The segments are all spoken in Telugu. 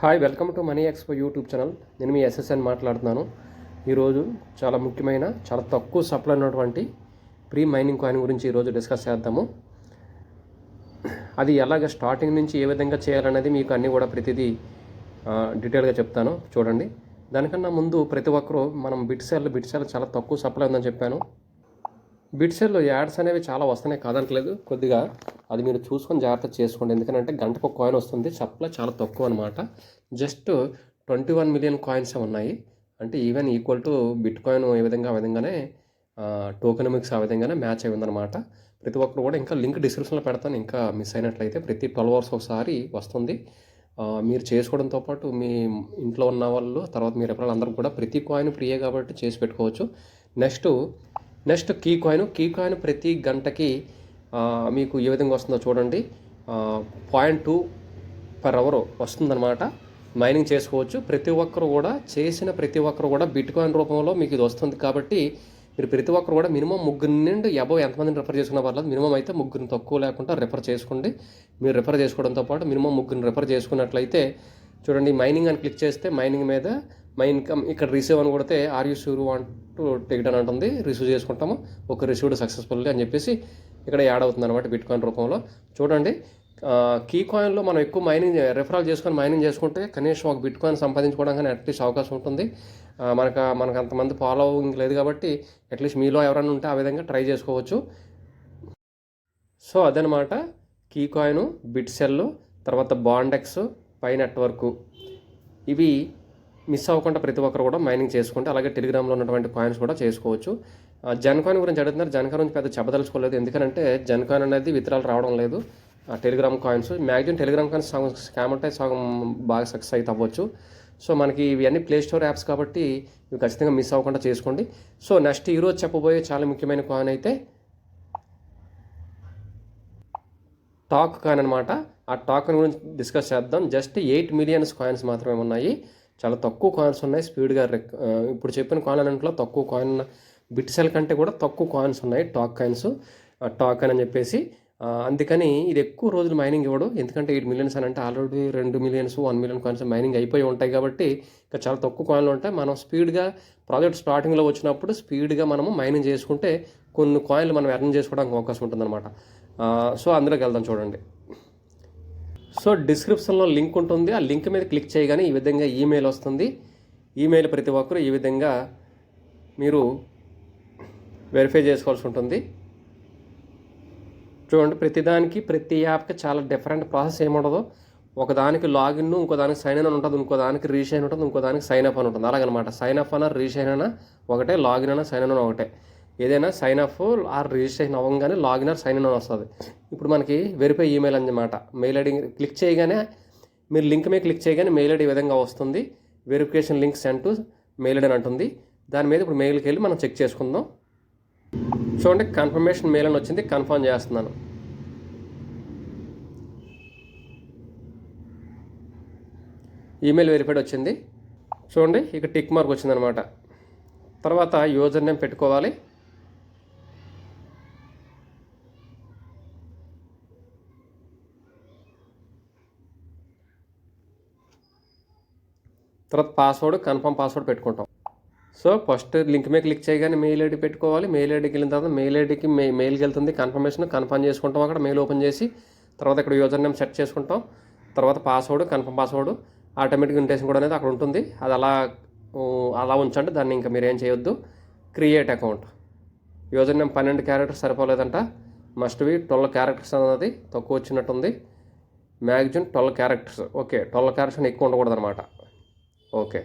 Hi, welcome to money expo YouTube channel. నేను మీ ఎస్ఎస్ఎన్ మాట్లాడుతున్నాను. ఈరోజు చాలా ముఖ్యమైన, చాలా తక్కువ సప్లై ఉన్నటువంటి ప్రీ మైనింగ్ కాయిన్ గురించి ఈరోజు డిస్కస్ చేద్దాము. అది ఎలాగ స్టార్టింగ్ నుంచి ఏ విధంగా చేయాలనేది మీకు అన్నీ కూడా ప్రతిదీ డీటెయిల్గా చెప్తాను, చూడండి. దానికన్నా ముందు ప్రతి ఒక్కరూ మనం బిట్ సెల్ చాలా తక్కువ సప్లై ఉందని చెప్పాను. బిట్ సెల్లో యాడ్స్ అనేవి చాలా వస్తున్నాయి, కాదనట్లేదు. కొద్దిగా అది మీరు చూసుకొని జాగ్రత్త చేసుకోండి. ఎందుకంటే గంటకు ఒక కాయిన్ వస్తుంది, సప్లై చాలా తక్కువ అనమాట. జస్ట్ 21 మిలియన్ కాయిన్స్ ఉన్నాయి. అంటే even equal to bitcoin ఏ విధంగా ఆ విధంగానే టోకెనమిక్స్ ఆ విధంగానే మ్యాచ్ అయి ఉందన్నమాట. ప్రతి ఒక్కరు కూడా ఇంకా లింక్ డిస్క్రిప్షన్లో పెడతాను, ఇంకా మిస్ అయినట్లయితే. ప్రతి 12 అవర్స్ ఒకసారి వస్తుంది. మీరు చేసుకోవడంతో పాటు మీ ఇంట్లో ఉన్న వాళ్ళు, తర్వాత మీరు ఎప్పుడు అందరూ కూడా ప్రతి కాయిన్ ఫ్రీయే కాబట్టి చేసి పెట్టుకోవచ్చు. నెక్స్ట్ కీ కాయిన్ ప్రతి గంటకి మీకు ఏ విధంగా వస్తుందో చూడండి. 0.2 per hour వస్తుందన్నమాట. మైనింగ్ చేసుకోవచ్చు. ప్రతి ఒక్కరు కూడా బిట్ కాయిన్ రూపంలో మీకు ఇది వస్తుంది. కాబట్టి మీరు ప్రతి ఒక్కరు కూడా మినిమం 3 నుండి అబవ్ ఎంతమందిని రెఫర్ చేసుకున్న పర్లేదు. మినిమం అయితే 3 తక్కువ లేకుండా రెఫర్ చేసుకోండి. మీరు రెఫర్ చేసుకోవడంతో పాటు మినిమం 3 రెఫర్ చేసుకున్నట్లయితే చూడండి, మైనింగ్ అని క్లిక్ చేస్తే మైనింగ్ మీద మై ఇన్కమ్ ఇక్కడ రిసీవ్ అని కొడితే are you sure want to take అని అంటుంది. రిసీవ్ చేసుకుంటాము. ఒక రిసీవ్డ్ సక్సెస్ఫుల్లీ అని చెప్పేసి ఇక్కడ యాడ్ అవుతుంది అనమాట బిట్ కాయిన్ రూపంలో. చూడండి, కీ కాయిన్లో మనం ఎక్కువ రెఫరల్ చేసుకొని మైనింగ్ చేసుకుంటే కనీసం ఒక బిట్ కాయిన్ సంపాదించుకోవడానికి అట్లీస్ట్ అవకాశం ఉంటుంది. మనకు అంతమంది ఫాలోయింగ్ లేదు కాబట్టి అట్లీస్ట్ మీలో ఎవరైనా ఉంటే ఆ విధంగా ట్రై చేసుకోవచ్చు. సో అదనమాట కీ కాయిన్, బిట్ సెల్, తర్వాత బాండెక్స్, పై నెట్వర్క్, ఇవి మిస్ అవ్వకుండా ప్రతి ఒక్కరు కూడా మైనింగ్ చేసుకుంటే, అలాగే టెలిగ్రామ్లో ఉన్నటువంటి కాయిన్స్ కూడా చేసుకోవచ్చు. జన్ కాయిన్ గురించి అడుగుతున్నారు. జన్ కాయిన్ గురించి పెద్ద చెప్పదలుచుకోలేదు, ఎందుకంటే జన్ కాయిన్ అనేది విత్డ్రాల్ రావడం లేదు. Telegram coins maximum Telegram coins సగం స్కామ్ అంటే సగం బాగా సక్సెస్ అయితే అవ్వచ్చు. సో మనకి ఇవన్నీ ప్లే స్టోర్ యాప్స్ కాబట్టి ఇవి ఖచ్చితంగా మిస్ అవ్వకుండా చేసుకోండి. సో నెక్స్ట్ ఈరోజు చెప్పబోయే చాలా ముఖ్యమైన కాయిన్ అయితే టాక్ కాయిన్ అనమాట. ఆ టాక్ కాయిన్ గురించి డిస్కస్ చేద్దాం. జస్ట్ 8 మిలియన్స్ కాయిన్స్ మాత్రమే ఉన్నాయి. చాలా తక్కువ కాయిన్స్ ఉన్నాయి. స్పీడ్గా ఇప్పుడు చెప్పిన కాయిన్ అన్నింటిలో తక్కువ కాయిన్, బిట్ సెల్ కంటే కూడా తక్కువ కాయిన్స్ ఉన్నాయి టాక్ కాయిన్స్. టాక్ కాయిన్ అని చెప్పేసి అందుకని ఇది ఎక్కువ రోజులు మైనింగ్ ఇవ్వడు. ఎందుకంటే 8 మిలియన్స్ అని అంటే already 2 millions 1 million coins mining అయిపోయి ఉంటాయి. కాబట్టి ఇంకా చాలా తక్కువ కాయిన్లు ఉంటాయి. మనం స్పీడ్గా ప్రాజెక్ట్ స్టార్టింగ్లో వచ్చినప్పుడు స్పీడ్గా మనము మైనింగ్ చేసుకుంటే కొన్ని కాయిన్లు మనం ఎర్న్ చేసుకోవడానికి అవకాశం ఉంటుందన్నమాట. సో అందులోకి వెళ్దాం, చూడండి. సో డిస్క్రిప్షన్లో లింక్ ఉంటుంది. ఆ లింక్ మీద క్లిక్ చేయగానే ఈ విధంగా ఈమెయిల్ వస్తుంది. ఈమెయిల్ ప్రతి ఒక్కరు ఈ విధంగా మీరు వెరిఫై చేసుకోవాల్సి ఉంటుంది. చూడండి, ప్రతి యాప్కి చాలా డిఫరెంట్ ప్రాసెస్ ఏముండదు. ఒకదానికి లాగిన్, ఇంకో దానికి సైన్ ఇన్ అని ఉంటుంది, ఇంకో దానికి రీషైన్ ఉంటుంది, ఇంకో దానికి సైన్ అప్ అని ఉంటుంది. అలాగనమాట. సైన్ అప్ అన్న రీషైన్ అయినా ఒకటే, లాగిన్ అయినా సైన్ ఇన్ అయినా ఒకటే. ఏదైనా సైన్ అప్ ఆర్ రిజిస్ట్రేషన్ అవ్వగానే లాగిన్ ఆర్ సైన్ ఇన్ అని వస్తుంది. ఇప్పుడు మనకి వెరిఫై ఈమెయిల్ అన్నమాట. మెయిల్ ఐడి క్లిక్ చేయగానే, మీరు లింక్ మీద క్లిక్ చేయగానే మెయిల్ ఐడి ఈ విధంగా వస్తుంది. Verification link send to mail ID అని అంటుంది. దాని మీద ఇప్పుడు మెయిల్కి వెళ్ళి మనం చెక్ చేసుకుందాం. చూడండి, కన్ఫర్మేషన్ మెయిల్ అని వచ్చింది. కన్ఫర్మ్ చేస్తున్నాను. ఈమెయిల్ వెరిఫైడ్ వచ్చింది. చూడండి, ఇక టిక్ మార్క్ వచ్చిందనమాట. తర్వాత యూజర్ నేమ్ పెట్టుకోవాలి. తర్వాత పాస్వర్డ్, కన్ఫర్మ్ పాస్వర్డ్ పెట్టుకుంటాం. సో ఫస్ట్ లింక్ మీద క్లిక్ చేయగానే మెయిల్ ఐడి పెట్టుకోవాలి. మెయిల్ ఐడికి వెళ్ళిన తర్వాత మెయిల్ ఐడికి మెయిల్కి వెళ్తుంది కన్ఫర్మ్ చేసుకుంటాం. అక్కడ మెయిల్ ఓపెన్ చేసి తర్వాత ఇక్కడ యూజర్ నేమ్ సెట్ చేసుకుంటాం. తర్వాత password, confirm password, automatic invitation కూడా అనేది అక్కడ ఉంటుంది. అది అలా ఉంచండి. దాన్ని ఇంకా మీరు ఏం చేయొద్దు. Create account. User name 12 characters సరిపోలేదంట. మస్ట్ బి 12 క్యారెక్టర్స్ అన్నది తక్కువ వచ్చినట్టుంది. Maximum 12 characters. ఓకే, 12 క్యారెక్టర్స్ ఎక్కువ ఉండకూడదు అనమాట. ఓకే,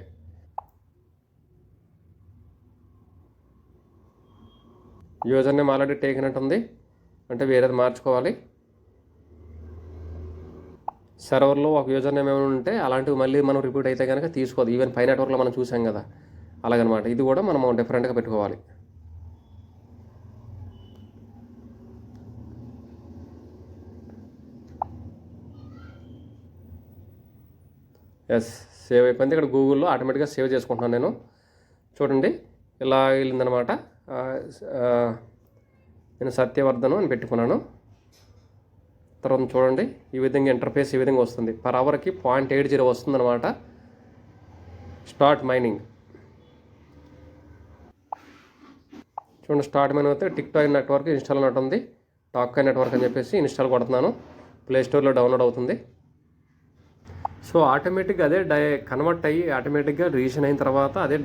యూజర్ నేమ్ ఆల్రెడీ టేకినట్టు ఉంది, అంటే వేరేది మార్చుకోవాలి. సర్వర్లో ఒక యూజర్ నేమ్ ఏమైనా ఉంటే అలాంటివి మళ్ళీ మనం రిపీట్ అయితే కనుక తీసుకోదు. ఈవెన్ పై నెట్వర్క్లో మనం చూసాం కదా, అలాగనమాట. ఇది కూడా మనం డిఫరెంట్గా పెట్టుకోవాలి. ఎస్, సేవ్ అయిపోయింది. ఇక్కడ గూగుల్లో ఆటోమేటిక్గా సేవ్ చేసుకుంటున్నాను నేను. చూడండి, ఇలా వెళ్ళిందనమాట. నేను సత్యవర్ధను అని పెట్టుకున్నాను. తర్వాత చూడండి ఈ విధంగా ఇంటర్ఫేస్ ఈ విధంగా వస్తుంది. పర్ అవర్కి 0.80 వస్తుందన్నమాట. స్టార్ట్ మైనింగ్ చూడండి. స్టార్ట్ మైనింగ్ అయితే టిక్టాక్ నెట్వర్క్ ఇన్స్టాల్ అన్నట్టు ఉంది. టాక్కాయ్ నెట్వర్క్ అని చెప్పేసి ఇన్స్టాల్ కొడుతున్నాను. ప్లేస్టోర్లో డౌన్లోడ్ అవుతుంది. సో ఆటోమేటిక్గా అదే కన్వర్ట్ అయ్యి ఆటోమేటిక్గా రిజిస్ట్రేషన్ అయిన తర్వాత అదే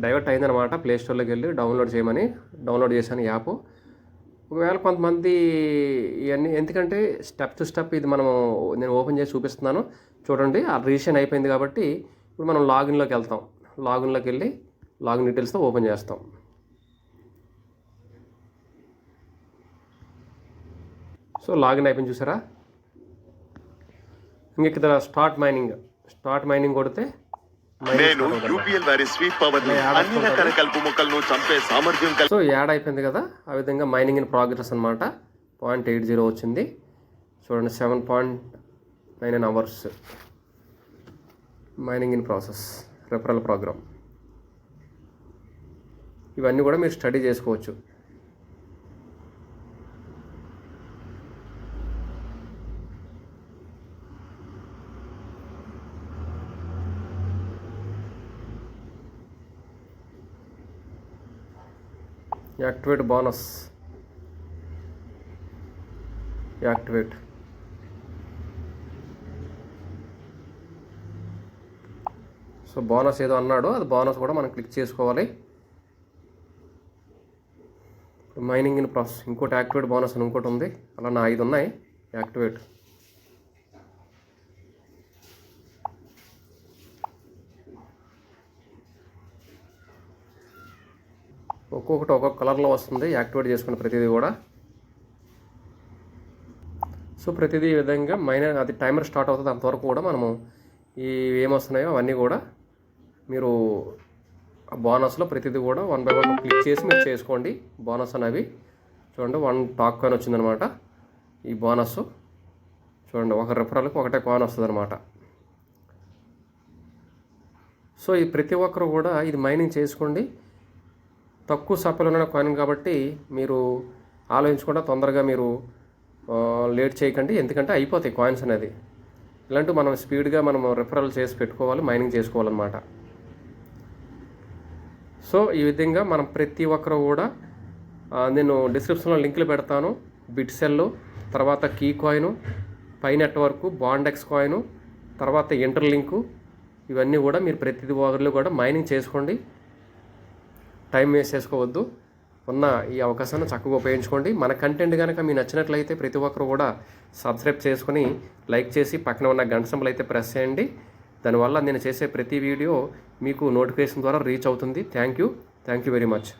డైవర్ట్ అయిందనమాట. ప్లేస్టోర్లోకి వెళ్ళి డౌన్లోడ్ చేయమని డౌన్లోడ్ చేశాను యాప్. ఒకవేళ కొంతమంది ఇవన్నీ ఎందుకంటే స్టెప్ టు స్టెప్ ఇది నేను ఓపెన్ చేసి చూపిస్తున్నాను చూడండి. ఆ రిజిస్ట్రేషన్ అయిపోయింది కాబట్టి ఇప్పుడు మనం లాగిన్లోకి వెళ్తాం. లాగిన్లోకి వెళ్ళి లాగిన్ డీటెయిల్స్తో ఓపెన్ చేస్తాం. సో లాగిన్ అయిపోయింది చూసారా. ఇంక ఇక్కడ స్టార్ట్ మైనింగ్ కొడితే సో యాడ్ అయిపోయింది కదా. ఆ విధంగా మైనింగ్ ఇన్ ప్రోగ్రెస్ అనమాట. 0.80 వచ్చింది చూడండి. 7.99 hours mining in process referral program. ఇవన్నీ కూడా మీరు స్టడీ చేసుకోవచ్చు. Activate bonus activate. So bonus ఏదో అన్నాడు, అది బోనస్ కూడా మనం క్లిక్ చేసుకోవాలి. మైనింగ్ ఇన్ ప్రాసెస్ ఇంకోటి యాక్టివేట్ బోనస్ అని ఇంకోటి ఉంది. అలా నా 5 ఉన్నాయి యాక్టివేట్. ఒక్కొక్కటి ఒక్కొక్క కలర్లో వస్తుంది యాక్టివేట్ చేసుకున్న ప్రతిదీ కూడా. సో ప్రతిదీ ఈ విధంగా అది టైమర్ స్టార్ట్ అవుతుంది అంతవరకు కూడా మనము ఈ ఏమొస్తున్నాయో అవన్నీ కూడా మీరు బోనస్లో ప్రతిదీ కూడా 1 by 1 క్లిక్ చేసి మీరు చేసుకోండి. బోనస్ అనేవి చూడండి 1 టాక్ కాయిన్ వచ్చిందనమాట. ఈ బోనస్ చూడండి, ఒక రెఫరల్కి ఒకటే కాయిన్ వస్తుంది అనమాట. సో ఈ ప్రతి ఒక్కరు కూడా ఇది మైనింగ్ చేసుకోండి. తక్కువ సప్లై ఉన్న కాయిన్ కాబట్టి మీరు ఆలోచించకుండా తొందరగా మీరు లేట్ చేయకండి. ఎందుకంటే అయిపోతాయి కాయిన్స్ అనేది. ఇలాంటివి మనం స్పీడ్గా మనం రెఫరల్ చేసి పెట్టుకోవాలి, మైనింగ్ చేసుకోవాలన్నమాట. సో ఈ విధంగా మనం ప్రతి ఒక్కరు కూడా నేను డిస్క్రిప్షన్లో లింకులు పెడతాను. బిట్సెల్, తర్వాత key coin, pi network, బాండెక్స్ coin, తర్వాత ఇంటర్లింకు, ఇవన్నీ కూడా మీరు ప్రతి ఒక్కరిలో కూడా మైనింగ్ చేసుకోండి. టైం వేస్ట్ చేసుకోవద్దు. ఉన్న ఈ అవకాశాన్ని చక్కగా ఉపయోగించుకోండి. మన కంటెంట్ కనుక మీకు నచ్చినట్లయితే ప్రతి ఒక్కరు కూడా సబ్స్క్రైబ్ చేసుకుని లైక్ చేసి పక్కన ఉన్న గంట సింబల్ అయితే ప్రెస్ చేయండి. దానివల్ల నేను చేసే ప్రతి వీడియో మీకు నోటిఫికేషన్ ద్వారా రీచ్ అవుతుంది. Thank you very much.